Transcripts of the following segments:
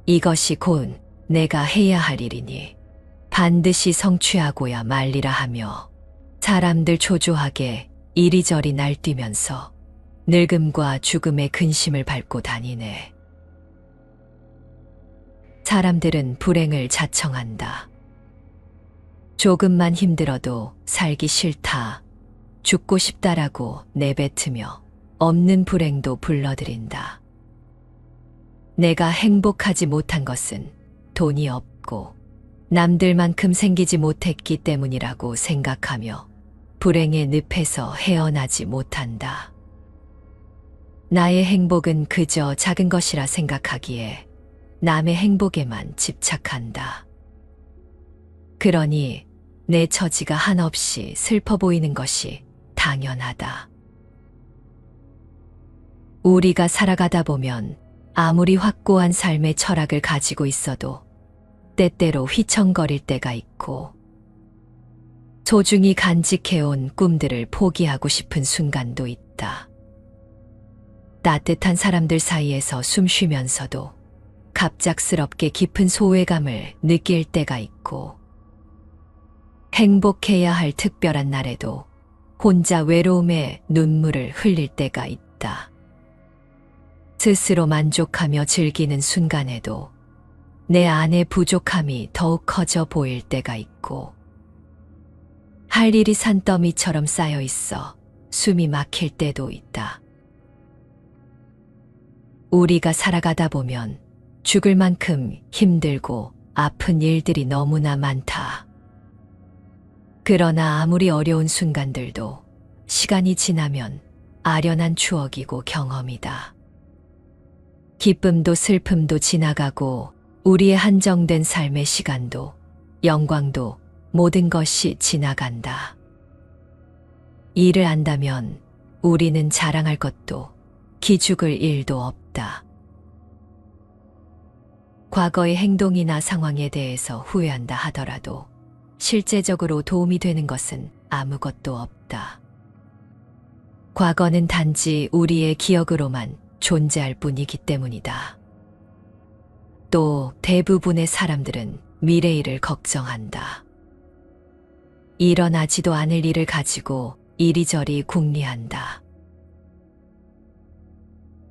이것이 곧 내가 해야 할 일이니 반드시 성취하고야 말리라 하며 사람들 초조하게 이리저리 날뛰면서 늙음과 죽음의 근심을 밟고 다니네. 사람들은 불행을 자청한다. 조금만 힘들어도 살기 싫다, 죽고 싶다라고 내뱉으며 없는 불행도 불러들인다. 내가 행복하지 못한 것은 돈이 없고 남들만큼 생기지 못했기 때문이라고 생각하며 불행의 늪에서 헤어나지 못한다. 나의 행복은 그저 작은 것이라 생각하기에 남의 행복에만 집착한다. 그러니 내 처지가 한없이 슬퍼 보이는 것이 당연하다. 우리가 살아가다 보면 아무리 확고한 삶의 철학을 가지고 있어도 때때로 휘청거릴 때가 있고 소중히 간직해온 꿈들을 포기하고 싶은 순간도 있다. 따뜻한 사람들 사이에서 숨 쉬면서도 갑작스럽게 깊은 소외감을 느낄 때가 있고 행복해야 할 특별한 날에도 혼자 외로움에 눈물을 흘릴 때가 있다. 스스로 만족하며 즐기는 순간에도 내 안의 부족함이 더욱 커져 보일 때가 있고 할 일이 산더미처럼 쌓여 있어 숨이 막힐 때도 있다. 우리가 살아가다 보면 죽을 만큼 힘들고 아픈 일들이 너무나 많다. 그러나 아무리 어려운 순간들도 시간이 지나면 아련한 추억이고 경험이다. 기쁨도 슬픔도 지나가고 우리의 한정된 삶의 시간도 영광도 모든 것이 지나간다. 이를 안다면 우리는 자랑할 것도 기죽을 일도 없다. 과거의 행동이나 상황에 대해서 후회한다 하더라도 실제적으로 도움이 되는 것은 아무것도 없다. 과거는 단지 우리의 기억으로만 존재할 뿐이기 때문이다. 또 대부분의 사람들은 미래일을 걱정한다. 일어나지도 않을 일을 가지고 이리저리 궁리한다.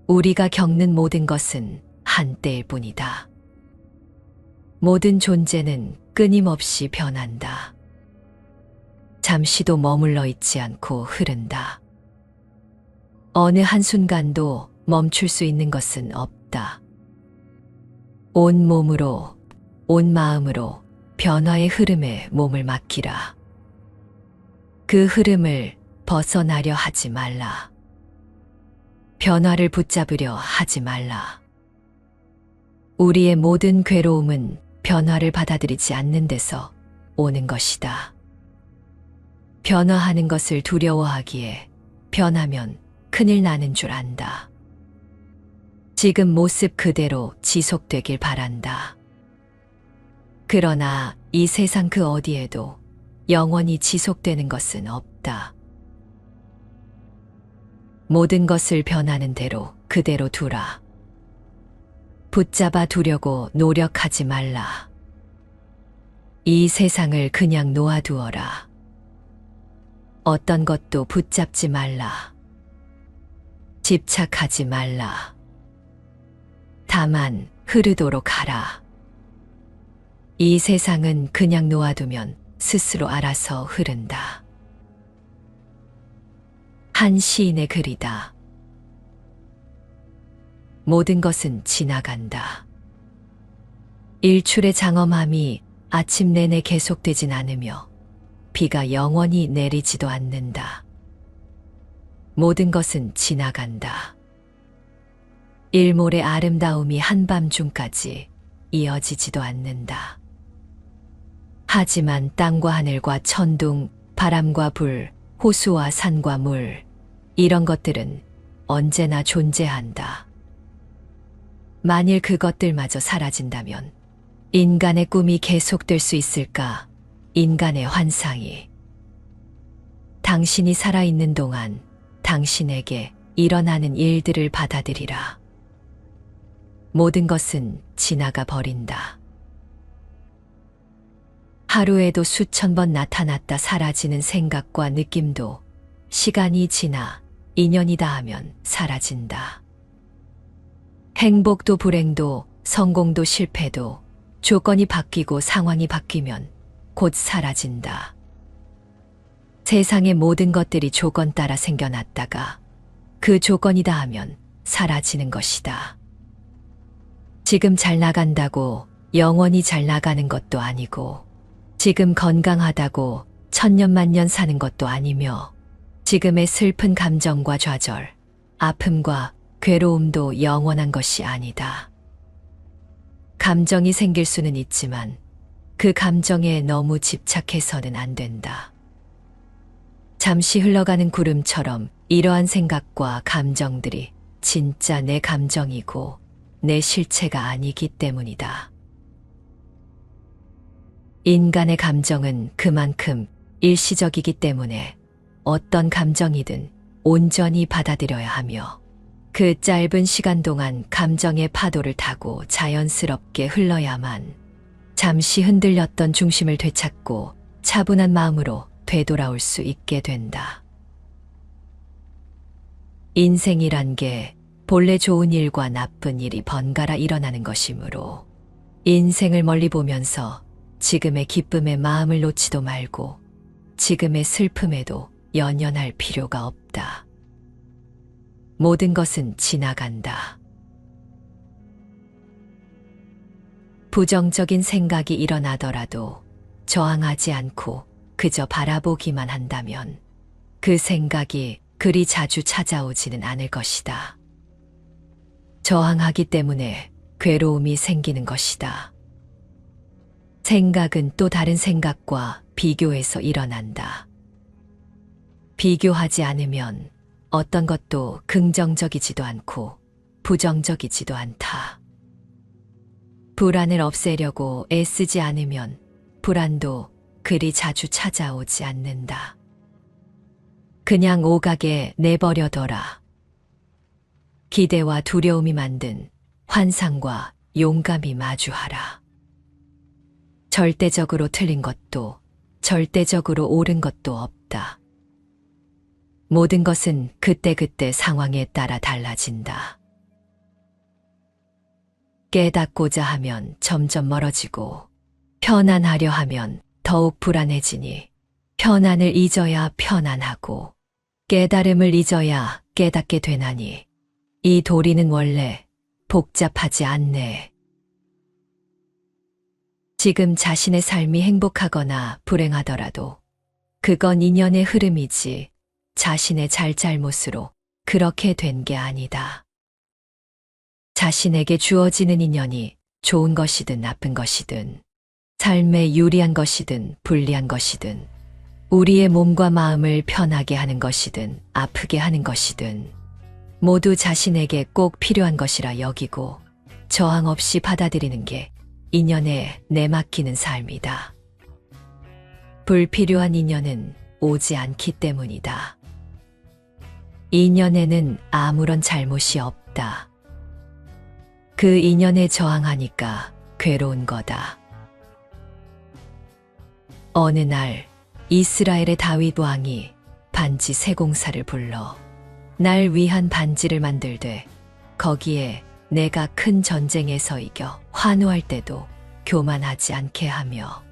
우리가 겪는 모든 것은 한때일 뿐이다. 모든 존재는 끊임없이 변한다. 잠시도 머물러 있지 않고 흐른다. 어느 한순간도 멈출 수 있는 것은 없다. 온 몸으로, 온 마음으로 변화의 흐름에 몸을 맡기라. 그 흐름을 벗어나려 하지 말라. 변화를 붙잡으려 하지 말라. 우리의 모든 괴로움은 변화를 받아들이지 않는 데서 오는 것이다. 변화하는 것을 두려워하기에 변하면 큰일 나는 줄 안다. 지금 모습 그대로 지속되길 바란다. 그러나 이 세상 그 어디에도 영원히 지속되는 것은 없다. 모든 것을 변하는 대로 그대로 두라. 붙잡아 두려고 노력하지 말라. 이 세상을 그냥 놓아두어라. 어떤 것도 붙잡지 말라. 집착하지 말라. 다만 흐르도록 하라. 이 세상은 그냥 놓아두면 스스로 알아서 흐른다. 한 시인의 글이다. 모든 것은 지나간다. 일출의 장엄함이 아침 내내 계속되진 않으며 비가 영원히 내리지도 않는다. 모든 것은 지나간다. 일몰의 아름다움이 한밤중까지 이어지지도 않는다. 하지만 땅과 하늘과 천둥, 바람과 불, 호수와 산과 물, 이런 것들은 언제나 존재한다. 만일 그것들마저 사라진다면 인간의 꿈이 계속될 수 있을까? 인간의 환상이. 당신이 살아있는 동안 당신에게 일어나는 일들을 받아들이라. 모든 것은 지나가 버린다. 하루에도 수천 번 나타났다 사라지는 생각과 느낌도 시간이 지나 인연이다 하면 사라진다. 행복도 불행도 성공도 실패도 조건이 바뀌고 상황이 바뀌면 곧 사라진다. 세상의 모든 것들이 조건 따라 생겨났다가 그 조건이다 하면 사라지는 것이다. 지금 잘 나간다고 영원히 잘 나가는 것도 아니고, 지금 건강하다고 천년만년 사는 것도 아니며, 지금의 슬픈 감정과 좌절, 아픔과 괴로움도 영원한 것이 아니다. 감정이 생길 수는 있지만 그 감정에 너무 집착해서는 안 된다. 잠시 흘러가는 구름처럼 이러한 생각과 감정들이 진짜 내 감정이고 내 실체가 아니기 때문이다. 인간의 감정은 그만큼 일시적이기 때문에 어떤 감정이든 온전히 받아들여야 하며, 그 짧은 시간 동안 감정의 파도를 타고 자연스럽게 흘러야만 잠시 흔들렸던 중심을 되찾고 차분한 마음으로 되돌아올 수 있게 된다. 인생이란 게 본래 좋은 일과 나쁜 일이 번갈아 일어나는 것이므로 인생을 멀리 보면서 지금의 기쁨에 마음을 놓지도 말고 지금의 슬픔에도 연연할 필요가 없다. 모든 것은 지나간다. 부정적인 생각이 일어나더라도 저항하지 않고 그저 바라보기만 한다면 그 생각이 그리 자주 찾아오지는 않을 것이다. 저항하기 때문에 괴로움이 생기는 것이다. 생각은 또 다른 생각과 비교해서 일어난다. 비교하지 않으면 어떤 것도 긍정적이지도 않고 부정적이지도 않다. 불안을 없애려고 애쓰지 않으면 불안도 그리 자주 찾아오지 않는다. 그냥 오가게 내버려둬라. 기대와 두려움이 만든 환상과 용감히 마주하라. 절대적으로 틀린 것도 절대적으로 옳은 것도 없다. 모든 것은 그때그때 상황에 따라 달라진다. 깨닫고자 하면 점점 멀어지고 편안하려 하면 더욱 불안해지니, 편안을 잊어야 편안하고 깨달음을 잊어야 깨닫게 되나니 이 도리는 원래 복잡하지 않네. 지금 자신의 삶이 행복하거나 불행하더라도 그건 인연의 흐름이지 자신의 잘잘못으로 그렇게 된 게 아니다. 자신에게 주어지는 인연이 좋은 것이든 나쁜 것이든, 삶에 유리한 것이든 불리한 것이든, 우리의 몸과 마음을 편하게 하는 것이든 아프게 하는 것이든 모두 자신에게 꼭 필요한 것이라 여기고 저항 없이 받아들이는 게 인연에 내맡기는 삶이다. 불필요한 인연은 오지 않기 때문이다. 인연에는 아무런 잘못이 없다. 그 인연에 저항하니까 괴로운 거다. 어느 날 이스라엘의 다윗 왕이 반지 세공사를 불러 날 위한 반지를 만들되 거기에 내가 큰 전쟁에서 이겨 환호할 때도 교만하지 않게 하며,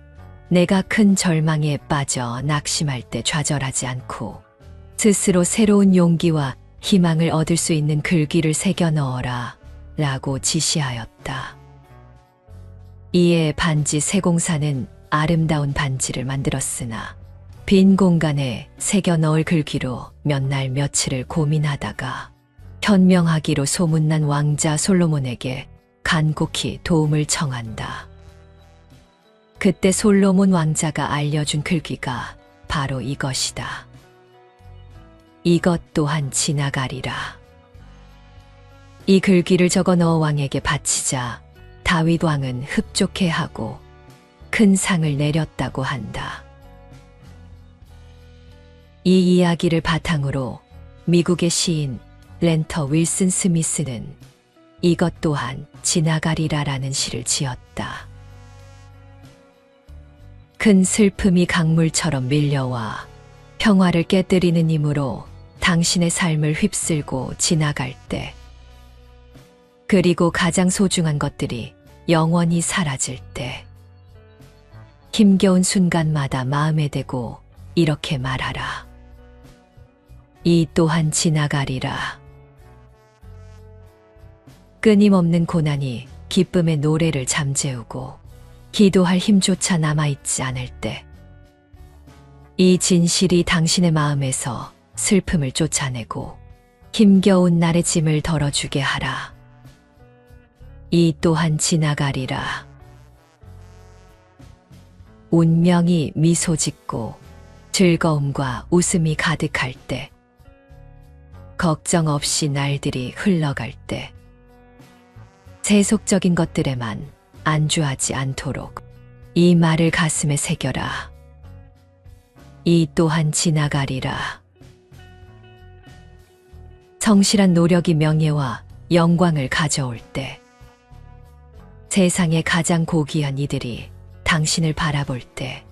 내가 큰 절망에 빠져 낙심할 때 좌절하지 않고 스스로 새로운 용기와 희망을 얻을 수 있는 글귀를 새겨 넣어라 라고 지시하였다. 이에 반지 세공사는 아름다운 반지를 만들었으나 빈 공간에 새겨 넣을 글귀로 몇 날 며칠을 고민하다가 현명하기로 소문난 왕자 솔로몬에게 간곡히 도움을 청한다. 그때 솔로몬 왕자가 알려준 글귀가 바로 이것이다. 이것 또한 지나가리라. 이 글귀를 적어 넣어 왕에게 바치자 다윗 왕은 흡족해하고 큰 상을 내렸다고 한다. 이 이야기를 바탕으로 미국의 시인 렌터 윌슨 스미스는 이것 또한 지나가리라라는 시를 지었다. 큰 슬픔이 강물처럼 밀려와 평화를 깨뜨리는 힘으로 당신의 삶을 휩쓸고 지나갈 때, 그리고 가장 소중한 것들이 영원히 사라질 때, 힘겨운 순간마다 마음에 대고 이렇게 말하라. 이 또한 지나가리라. 끊임없는 고난이 기쁨의 노래를 잠재우고 기도할 힘조차 남아있지 않을 때, 이 진실이 당신의 마음에서 슬픔을 쫓아내고 힘겨운 날의 짐을 덜어주게 하라. 이 또한 지나가리라. 운명이 미소 짓고 즐거움과 웃음이 가득할 때, 걱정 없이 날들이 흘러갈 때, 세속적인 것들에만 안주하지 않도록 이 말을 가슴에 새겨라. 이 또한 지나가리라. 성실한 노력이 명예와 영광을 가져올 때, 세상의 가장 고귀한 이들이 당신을 바라볼 때,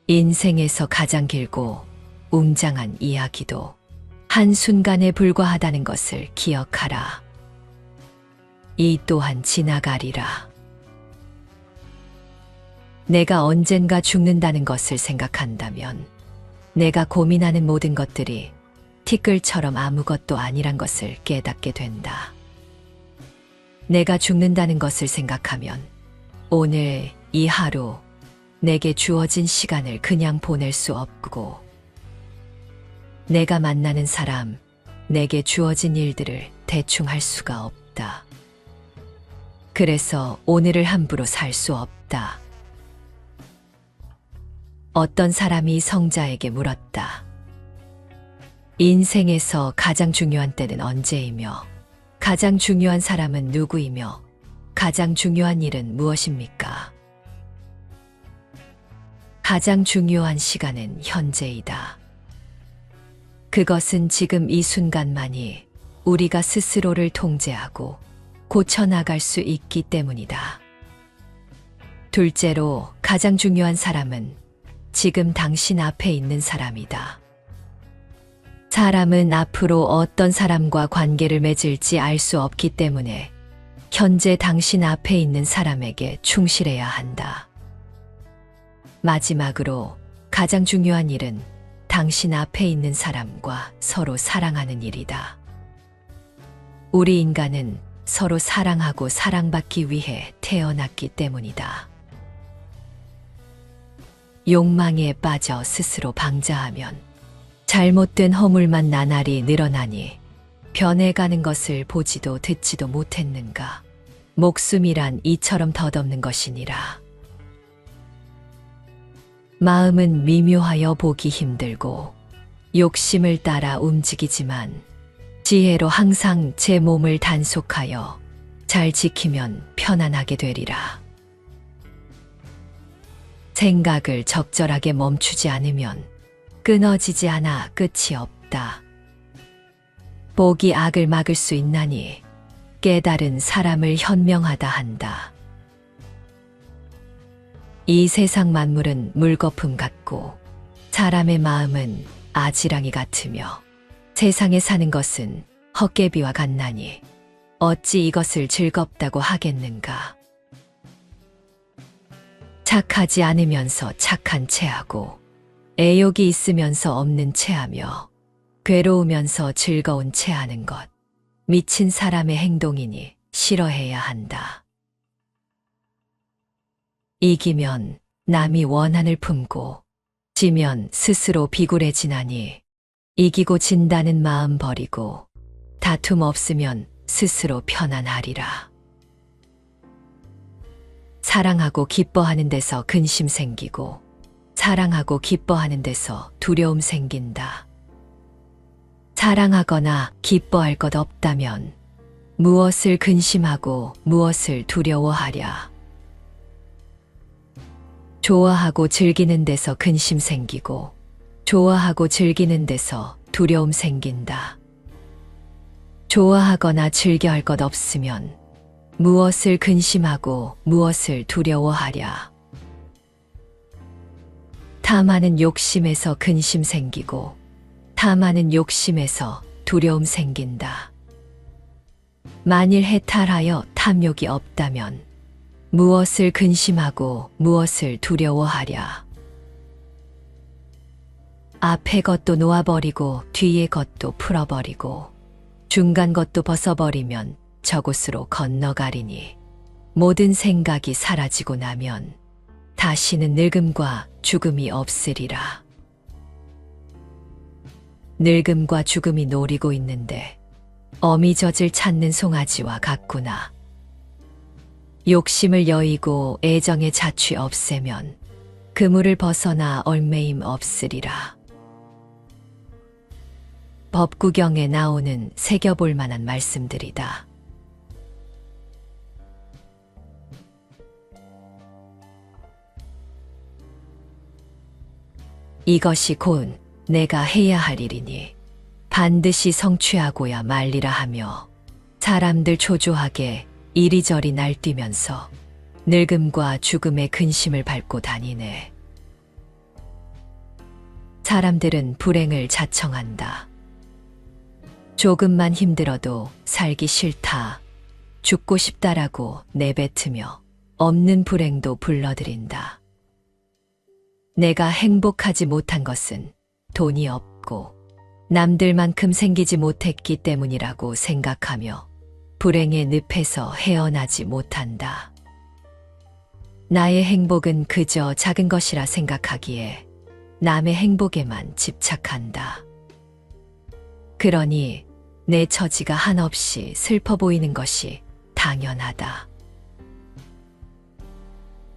인생에서 가장 길고 웅장한 이야기도 한순간에 불과하다는 것을 기억하라. 이 또한 지나가리라. 내가 언젠가 죽는다는 것을 생각한다면 내가 고민하는 모든 것들이 티끌처럼 아무것도 아니란 것을 깨닫게 된다. 내가 죽는다는 것을 생각하면 오늘 이 하루 내게 주어진 시간을 그냥 보낼 수 없고, 내가 만나는 사람, 내게 주어진 일들을 대충 할 수가 없다. 그래서 오늘을 함부로 살 수 없다. 어떤 사람이 성자에게 물었다. 인생에서 가장 중요한 때는 언제이며, 가장 중요한 사람은 누구이며, 가장 중요한 일은 무엇입니까? 가장 중요한 시간은 현재이다. 그것은 지금 이 순간만이 우리가 스스로를 통제하고 고쳐나갈 수 있기 때문이다. 둘째로 가장 중요한 사람은 지금 당신 앞에 있는 사람이다. 사람은 앞으로 어떤 사람과 관계를 맺을지 알 수 없기 때문에 현재 당신 앞에 있는 사람에게 충실해야 한다. 마지막으로 가장 중요한 일은 당신 앞에 있는 사람과 서로 사랑하는 일이다. 우리 인간은 서로 사랑하고 사랑받기 위해 태어났기 때문이다. 욕망에 빠져 스스로 방자하면 잘못된 허물만 나날이 늘어나니 변해가는 것을 보지도 듣지도 못했는가. 목숨이란 이처럼 덧없는 것이니라. 마음은 미묘하여 보기 힘들고 욕심을 따라 움직이지만 지혜로 항상 제 몸을 단속하여 잘 지키면 편안하게 되리라. 생각을 적절하게 멈추지 않으면 끊어지지 않아 끝이 없다. 복이 악을 막을 수 있나니 깨달은 사람을 현명하다 한다. 이 세상 만물은 물거품 같고 사람의 마음은 아지랑이 같으며 세상에 사는 것은 헛개비와 같나니 어찌 이것을 즐겁다고 하겠는가. 착하지 않으면서 착한 체하고 애욕이 있으면서 없는 체하며 괴로우면서 즐거운 체하는 것, 미친 사람의 행동이니 싫어해야 한다. 이기면 남이 원한을 품고 지면 스스로 비굴해지나니 이기고 진다는 마음 버리고 다툼 없으면 스스로 편안하리라. 사랑하고 기뻐하는 데서 근심 생기고 사랑하고 기뻐하는 데서 두려움 생긴다. 사랑하거나 기뻐할 것 없다면 무엇을 근심하고 무엇을 두려워하랴. 좋아하고 즐기는 데서 근심 생기고 좋아하고 즐기는 데서 두려움 생긴다. 좋아하거나 즐겨할 것 없으면 무엇을 근심하고 무엇을 두려워하랴. 탐하는 욕심에서 근심 생기고 탐하는 욕심에서 두려움 생긴다. 만일 해탈하여 탐욕이 없다면 무엇을 근심하고 무엇을 두려워하랴. 앞의 것도 놓아버리고 뒤의 것도 풀어버리고 중간 것도 벗어버리면 저곳으로 건너가리니 모든 생각이 사라지고 나면 다시는 늙음과 죽음이 없으리라. 늙음과 죽음이 노리고 있는데 어미젖을 찾는 송아지와 같구나. 욕심을 여의고 애정의 자취 없애면 그물을 벗어나 얼매임 없으리라. 법구경에 나오는 새겨볼 만한 말씀들이다. 이것이 곧 내가 해야 할 일이니 반드시 성취하고야 말리라 하며 사람들 초조하게 이리저리 날뛰면서 늙음과 죽음의 근심을 밟고 다니네. 사람들은 불행을 자청한다. 조금만 힘들어도 살기 싫다, 죽고 싶다라고 내뱉으며 없는 불행도 불러들인다. 내가 행복하지 못한 것은 돈이 없고 남들만큼 생기지 못했기 때문이라고 생각하며 불행의 늪에서 헤어나지 못한다. 나의 행복은 그저 작은 것이라 생각하기에 남의 행복에만 집착한다. 그러니 내 처지가 한없이 슬퍼 보이는 것이 당연하다.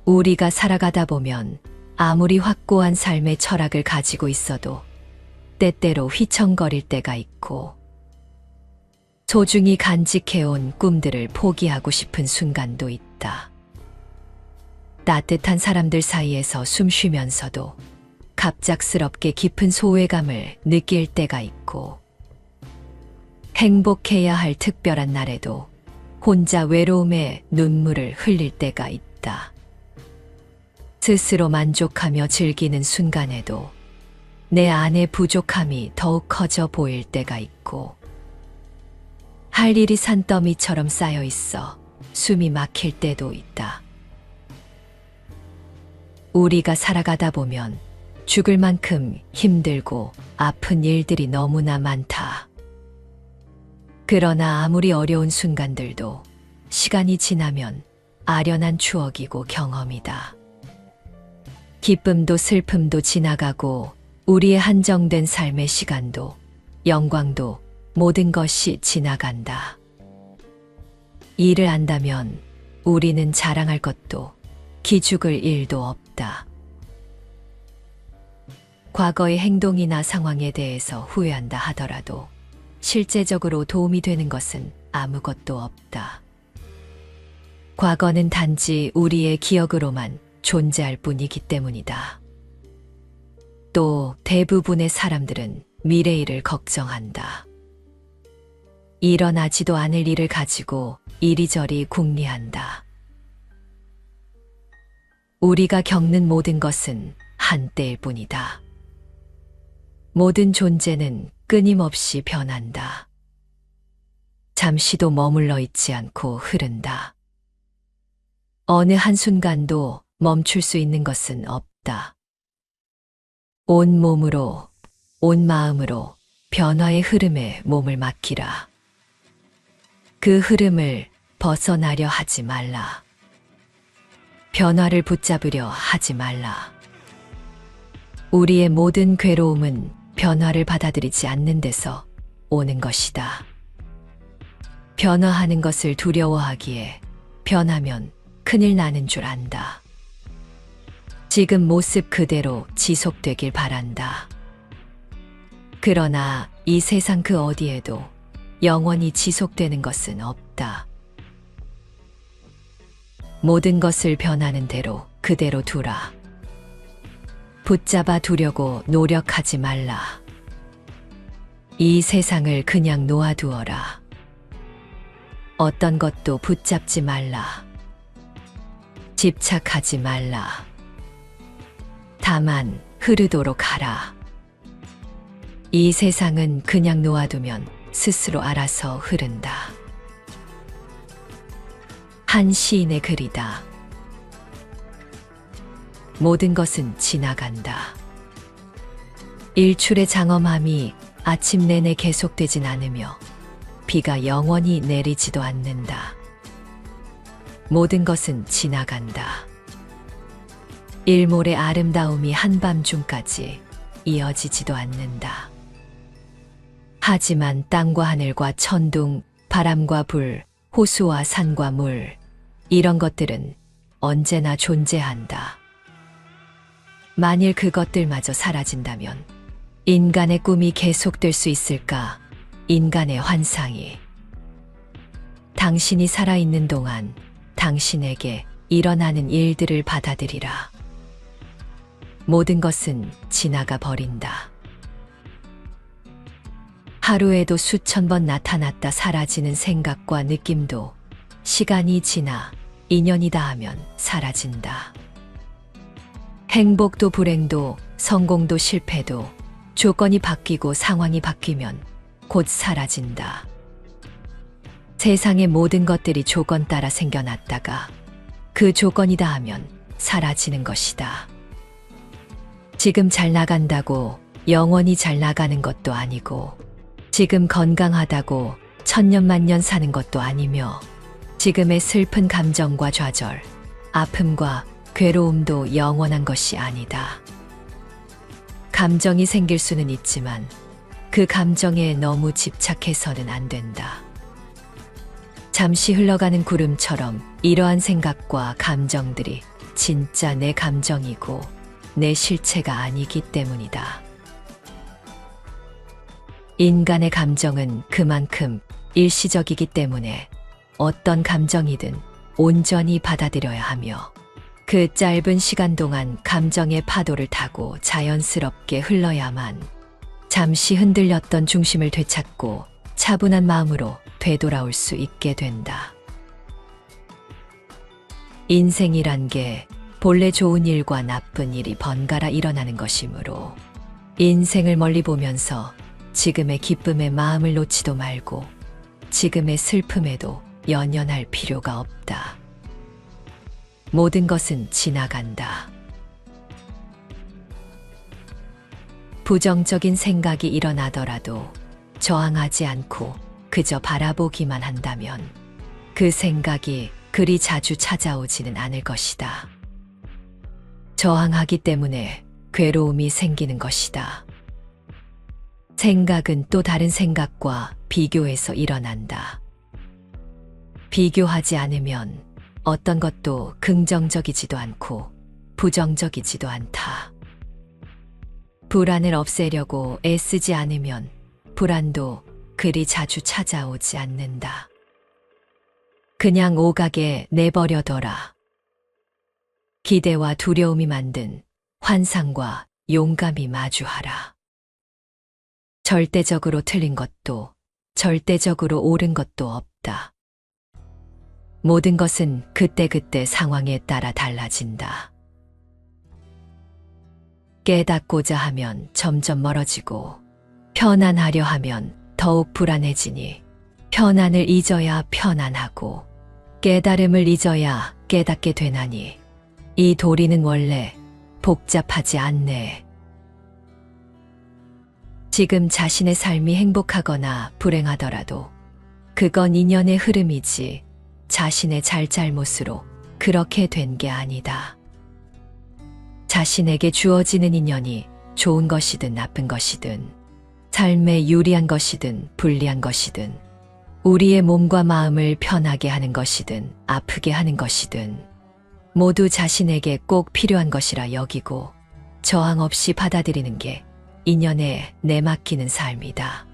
우리가 살아가다 보면 아무리 확고한 삶의 철학을 가지고 있어도 때때로 휘청거릴 때가 있고 소중히 간직해온 꿈들을 포기하고 싶은 순간도 있다. 따뜻한 사람들 사이에서 숨 쉬면서도 갑작스럽게 깊은 소외감을 느낄 때가 있고 행복해야 할 특별한 날에도 혼자 외로움에 눈물을 흘릴 때가 있다. 스스로 만족하며 즐기는 순간에도 내 안의 부족함이 더욱 커져 보일 때가 있고 할 일이 산더미처럼 쌓여 있어 숨이 막힐 때도 있다. 우리가 살아가다 보면 죽을 만큼 힘들고 아픈 일들이 너무나 많다. 그러나 아무리 어려운 순간들도 시간이 지나면 아련한 추억이고 경험이다. 기쁨도 슬픔도 지나가고 우리의 한정된 삶의 시간도 영광도 모든 것이 지나간다. 이를 안다면 우리는 자랑할 것도 기죽을 일도 없다. 과거의 행동이나 상황에 대해서 후회한다 하더라도 실제적으로 도움이 되는 것은 아무것도 없다. 과거는 단지 우리의 기억으로만 존재할 뿐이기 때문이다. 또 대부분의 사람들은 미래일을 걱정한다. 일어나지도 않을 일을 가지고 이리저리 궁리한다. 우리가 겪는 모든 것은 한때일 뿐이다. 모든 존재는 끊임없이 변한다. 잠시도 머물러 있지 않고 흐른다. 어느 한순간도 멈출 수 있는 것은 없다. 온 몸으로, 온 마음으로 변화의 흐름에 몸을 맡기라. 그 흐름을 벗어나려 하지 말라. 변화를 붙잡으려 하지 말라. 우리의 모든 괴로움은 변화를 받아들이지 않는 데서 오는 것이다. 변화하는 것을 두려워하기에 변하면 큰일 나는 줄 안다. 지금 모습 그대로 지속되길 바란다. 그러나 이 세상 그 어디에도 영원히 지속되는 것은 없다. 모든 것을 변하는 대로 그대로 두라. 붙잡아 두려고 노력하지 말라. 이 세상을 그냥 놓아두어라. 어떤 것도 붙잡지 말라. 집착하지 말라. 다만 흐르도록 하라. 이 세상은 그냥 놓아두면 스스로 알아서 흐른다. 한 시인의 글이다. 모든 것은 지나간다. 일출의 장엄함이 아침 내내 계속되진 않으며 비가 영원히 내리지도 않는다. 모든 것은 지나간다. 일몰의 아름다움이 한밤중까지 이어지지도 않는다. 하지만 땅과 하늘과 천둥, 바람과 불, 호수와 산과 물, 이런 것들은 언제나 존재한다. 만일 그것들마저 사라진다면 인간의 꿈이 계속될 수 있을까? 인간의 환상이. 당신이 살아있는 동안 당신에게 일어나는 일들을 받아들이라. 모든 것은 지나가 버린다. 하루에도 수천 번 나타났다 사라지는 생각과 느낌도 시간이 지나 인연이다 하면 사라진다. 행복도 불행도 성공도 실패도 조건이 바뀌고 상황이 바뀌면 곧 사라진다. 세상의 모든 것들이 조건 따라 생겨났다가 그 조건이다 하면 사라지는 것이다. 지금 잘 나간다고 영원히 잘 나가는 것도 아니고, 지금 건강하다고 천년만년 사는 것도 아니며, 지금의 슬픈 감정과 좌절, 아픔과 괴로움도 영원한 것이 아니다. 감정이 생길 수는 있지만 그 감정에 너무 집착해서는 안 된다. 잠시 흘러가는 구름처럼 이러한 생각과 감정들이 진짜 내 감정이고 내 실체가 아니기 때문이다. 인간의 감정은 그만큼 일시적이기 때문에 어떤 감정이든 온전히 받아들여야 하며, 그 짧은 시간 동안 감정의 파도를 타고 자연스럽게 흘러야만 잠시 흔들렸던 중심을 되찾고 차분한 마음으로 되돌아올 수 있게 된다. 인생이란 게 본래 좋은 일과 나쁜 일이 번갈아 일어나는 것이므로 인생을 멀리 보면서 지금의 기쁨에 마음을 놓지도 말고 지금의 슬픔에도 연연할 필요가 없다. 모든 것은 지나간다. 부정적인 생각이 일어나더라도 저항하지 않고 그저 바라보기만 한다면 그 생각이 그리 자주 찾아오지는 않을 것이다. 저항하기 때문에 괴로움이 생기는 것이다. 생각은 또 다른 생각과 비교해서 일어난다. 비교하지 않으면 어떤 것도 긍정적이지도 않고 부정적이지도 않다. 불안을 없애려고 애쓰지 않으면 불안도 그리 자주 찾아오지 않는다. 그냥 오가게 내버려둬라. 기대와 두려움이 만든 환상과 용감히 마주하라. 절대적으로 틀린 것도 절대적으로 옳은 것도 없다. 모든 것은 그때그때 상황에 따라 달라진다. 깨닫고자 하면 점점 멀어지고 편안하려 하면 더욱 불안해지니, 편안을 잊어야 편안하고 깨달음을 잊어야 깨닫게 되나니 이 도리는 원래 복잡하지 않네. 지금 자신의 삶이 행복하거나 불행하더라도 그건 인연의 흐름이지 자신의 잘잘못으로 그렇게 된 게 아니다. 자신에게 주어지는 인연이 좋은 것이든 나쁜 것이든, 삶에 유리한 것이든 불리한 것이든, 우리의 몸과 마음을 편하게 하는 것이든 아프게 하는 것이든 모두 자신에게 꼭 필요한 것이라 여기고 저항 없이 받아들이는 게 인연에 내맡기는 삶이다.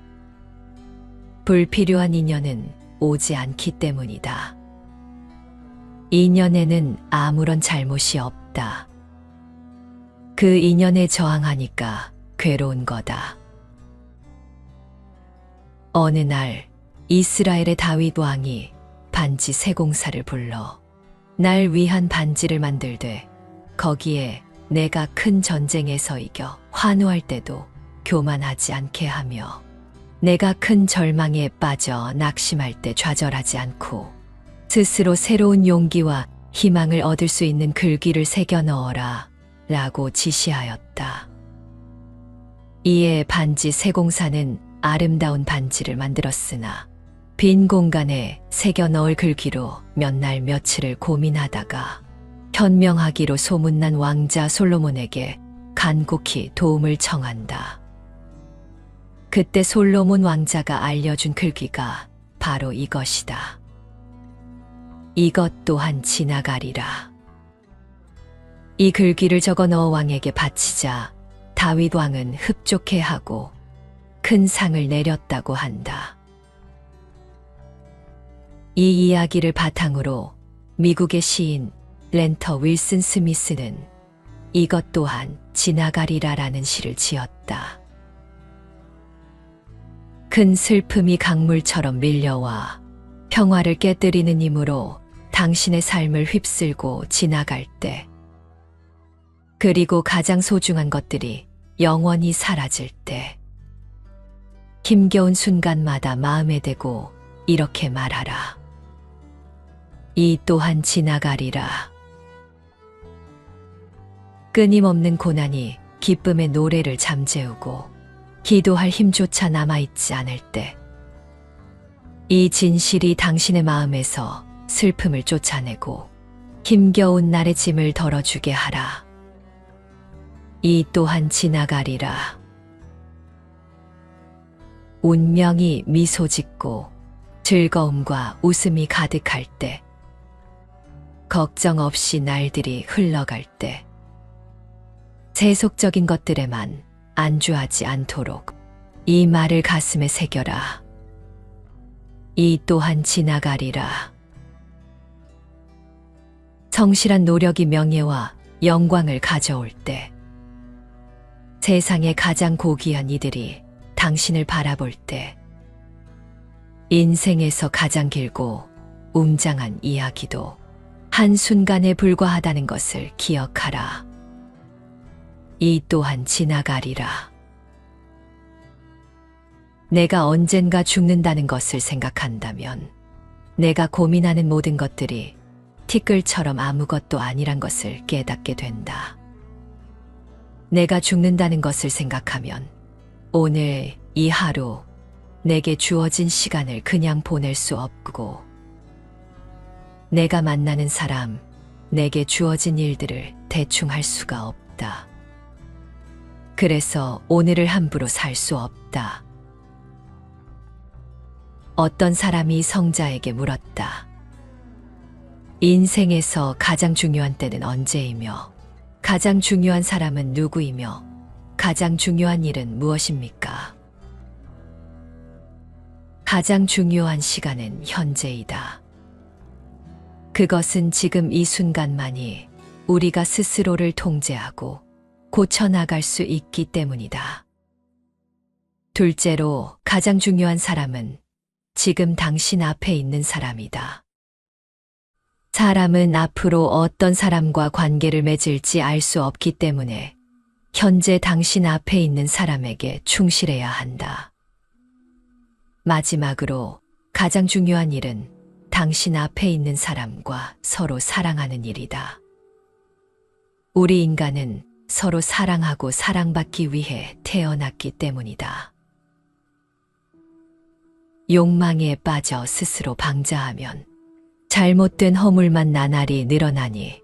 불필요한 인연은 오지 않기 때문이다. 인연에는 아무런 잘못이 없다. 그 인연에 저항하니까 괴로운 거다. 어느 날 이스라엘의 다윗 왕이 반지 세공사를 불러 날 위한 반지를 만들되 거기에 내가 큰 전쟁에서 이겨 환호할 때도 교만하지 않게 하며 내가 큰 절망에 빠져 낙심할 때 좌절하지 않고 스스로 새로운 용기와 희망을 얻을 수 있는 글귀를 새겨 넣어라 라고 지시하였다. 이에 반지 세공사는 아름다운 반지를 만들었으나 빈 공간에 새겨 넣을 글귀로 몇 날 며칠을 고민하다가 현명하기로 소문난 왕자 솔로몬에게 간곡히 도움을 청한다. 그때 솔로몬 왕자가 알려준 글귀가 바로 이것이다. 이것 또한 지나가리라. 이 글귀를 적어 넣어 왕에게 바치자 다윗 왕은 흡족해하고 큰 상을 내렸다고 한다. 이 이야기를 바탕으로 미국의 시인 렌터 윌슨 스미스는 이것 또한 지나가리라라는 시를 지었다. 큰 슬픔이 강물처럼 밀려와 평화를 깨뜨리는 힘으로 당신의 삶을 휩쓸고 지나갈 때, 그리고 가장 소중한 것들이 영원히 사라질 때, 힘겨운 순간마다 마음에 대고 이렇게 말하라. 이 또한 지나가리라. 끊임없는 고난이 기쁨의 노래를 잠재우고 기도할 힘조차 남아있지 않을 때, 이 진실이 당신의 마음에서 슬픔을 쫓아내고 힘겨운 날의 짐을 덜어주게 하라. 이 또한 지나가리라. 운명이 미소 짓고 즐거움과 웃음이 가득할 때, 걱정 없이 날들이 흘러갈 때, 세속적인 것들에만 안주하지 않도록 이 말을 가슴에 새겨라. 이 또한 지나가리라. 성실한 노력이 명예와 영광을 가져올 때, 세상의 가장 고귀한 이들이 당신을 바라볼 때, 인생에서 가장 길고 웅장한 이야기도 한순간에 불과하다는 것을 기억하라. 이 또한 지나가리라. 내가 언젠가 죽는다는 것을 생각한다면 내가 고민하는 모든 것들이 티끌처럼 아무것도 아니란 것을 깨닫게 된다. 내가 죽는다는 것을 생각하면 오늘 이 하루 내게 주어진 시간을 그냥 보낼 수 없고, 내가 만나는 사람, 내게 주어진 일들을 대충 할 수가 없다. 그래서 오늘을 함부로 살 수 없다. 어떤 사람이 성자에게 물었다. 인생에서 가장 중요한 때는 언제이며, 가장 중요한 사람은 누구이며, 가장 중요한 일은 무엇입니까? 가장 중요한 시간은 현재이다. 그것은 지금 이 순간만이 우리가 스스로를 통제하고 고쳐나갈 수 있기 때문이다. 둘째로 가장 중요한 사람은 지금 당신 앞에 있는 사람이다. 사람은 앞으로 어떤 사람과 관계를 맺을지 알 수 없기 때문에 현재 당신 앞에 있는 사람에게 충실해야 한다. 마지막으로 가장 중요한 일은 당신 앞에 있는 사람과 서로 사랑하는 일이다. 우리 인간은 서로 사랑하고 사랑받기 위해 태어났기 때문이다. 욕망에 빠져 스스로 방자하면 잘못된 허물만 나날이 늘어나니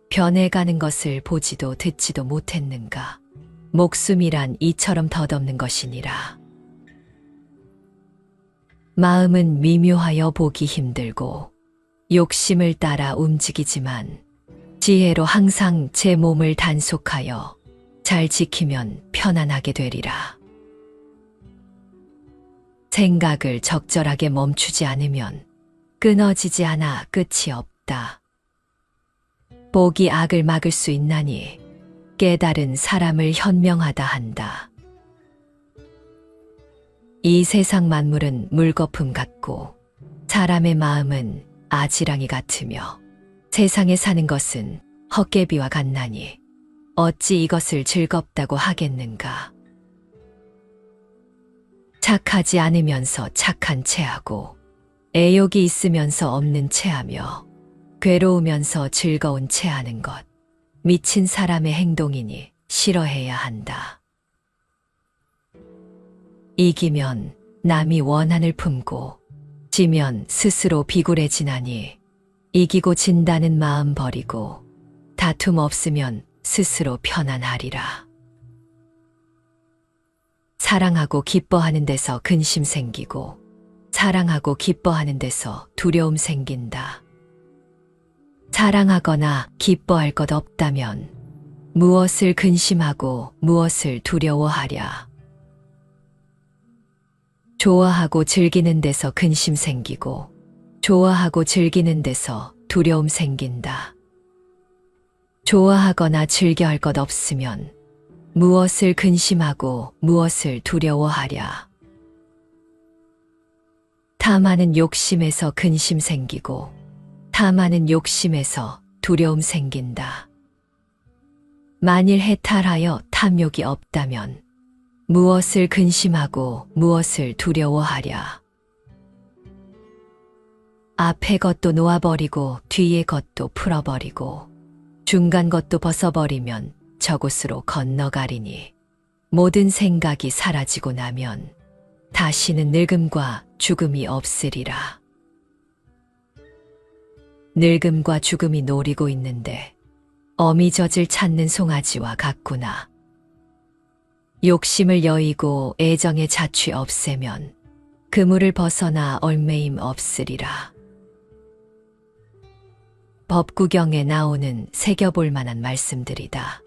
변해가는 것을 보지도 듣지도 못했는가. 목숨이란 이처럼 덧없는 것이니라. 마음은 미묘하여 보기 힘들고 욕심을 따라 움직이지만 지혜로 항상 제 몸을 단속하여 잘 지키면 편안하게 되리라. 생각을 적절하게 멈추지 않으면 끊어지지 않아 끝이 없다. 복이 악을 막을 수 있나니 깨달은 사람을 현명하다 한다. 이 세상 만물은 물거품 같고 사람의 마음은 아지랑이 같으며 세상에 사는 것은 헛개비와 같나니 어찌 이것을 즐겁다고 하겠는가. 착하지 않으면서 착한 체하고 애욕이 있으면서 없는 체하며 괴로우면서 즐거운 체하는 것, 미친 사람의 행동이니 싫어해야 한다. 이기면 남이 원한을 품고 지면 스스로 비굴해지나니 이기고 진다는 마음 버리고 다툼 없으면 스스로 편안하리라. 사랑하고 기뻐하는 데서 근심 생기고 사랑하고 기뻐하는 데서 두려움 생긴다. 사랑하거나 기뻐할 것 없다면 무엇을 근심하고 무엇을 두려워하랴. 좋아하고 즐기는 데서 근심 생기고 좋아하고 즐기는 데서 두려움 생긴다. 좋아하거나 즐겨 할 것 없으면 무엇을 근심하고 무엇을 두려워하랴. 탐하는 욕심에서 근심 생기고 탐하는 욕심에서 두려움 생긴다. 만일 해탈하여 탐욕이 없다면 무엇을 근심하고 무엇을 두려워하랴. 앞의 것도 놓아버리고 뒤의 것도 풀어버리고 중간 것도 벗어버리면 저곳으로 건너가리니 모든 생각이 사라지고 나면 다시는 늙음과 죽음이 없으리라. 늙음과 죽음이 노리고 있는데 어미젖을 찾는 송아지와 같구나. 욕심을 여의고 애정의 자취 없애면 그물을 벗어나 얼매임 없으리라. 법구경에 나오는 새겨볼 만한 말씀들이다.